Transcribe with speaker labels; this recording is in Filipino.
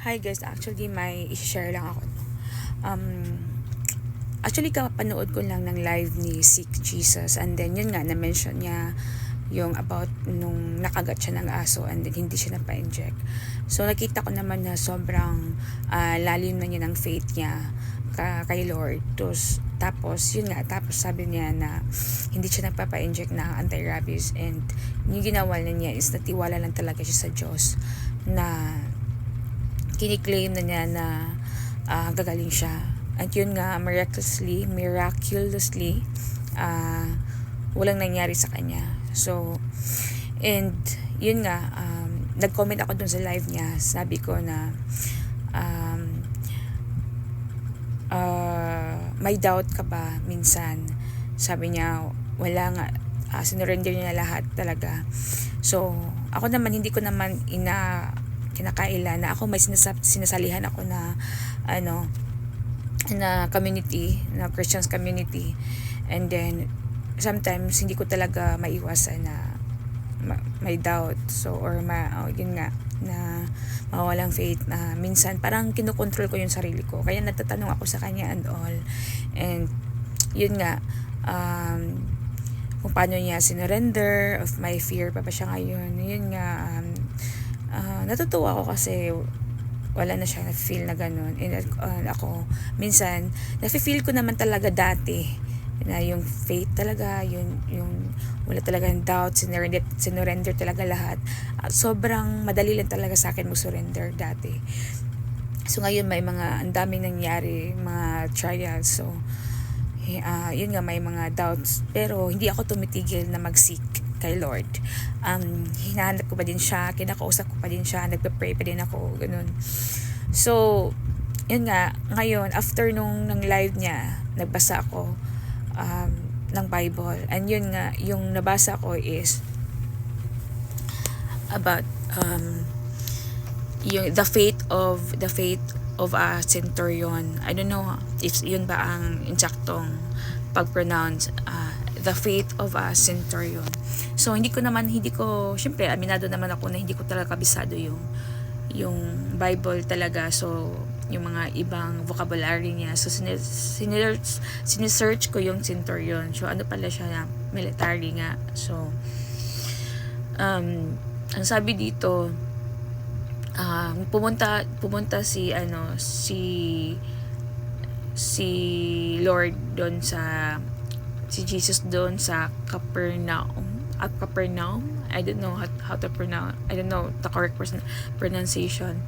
Speaker 1: Hi guys, actually may i-share lang ako. Actually kapanood ko lang ng live ni Seek Jesus, and then yun nga na-mention niya yung about nung nakagat siya ng aso and then hindi siya napa-inject. So nakita ko naman na sobrang lalim na niya ng faith niya kay Lord. Tapos yun nga, tapos sabi niya na hindi siya nagpapa-inject ng anti-rabies, and yung ginawa na niya is natiwala lang talaga siya sa Diyos na kiniklaim na niya na gagaling siya. At yun nga, miraculously, walang nangyari sa kanya. So, and yun nga, nag-comment ako dun sa live niya. Sabi ko na, may doubt ka ba minsan? Sabi niya, wala nga, sinurrender niya lahat talaga. So, ako naman, hindi ko naman kinakaila na ako may sinasalihan ako na na community, na Christians community, and then sometimes hindi ko talaga maiwasan na may doubt, so or yun nga na mawawalang faith, na minsan parang kinokontrol ko yung sarili ko, kaya natatanong ako sa kanya and all. And yun nga, kung paano niya sinurrender, of my fear pa ba siya ngayon. Yun nga, natutuwa ako kasi wala na siya na-feel na ganun. And ako, minsan, na-feel ko naman talaga dati na yung faith talaga, yung wala talagang doubt, sinurrender talaga lahat. Sobrang madali lang talaga sa akin mag-surrender dati. So ngayon may ang daming nangyari, mga trials. So, yun nga, may mga doubts. Pero hindi ako tumitigil na mag-seek kay Lord. Hinahanap ko pa din siya, kinakausap ko pa din siya, nagpe-pray pa din ako, ganun. So, yun nga, ngayon, after nung live niya, nagbasa ako ng Bible. And yun nga, yung nabasa ko is about yung the faith of a centurion. I don't know if yun ba ang insaktong pag-pronounce, the faith of a centurion. So hindi ko syempre aminado naman ako na hindi ko talaga kabisado yung Bible talaga. So yung mga ibang vocabulary niya, so sinesearch ko yung centurion. So ano pala siya, na military nga. So ang sabi dito, pumunta si Lord doon si Jesus doon sa Capernaum. I don't know how to pronounce, I don't know the correct pronunciation.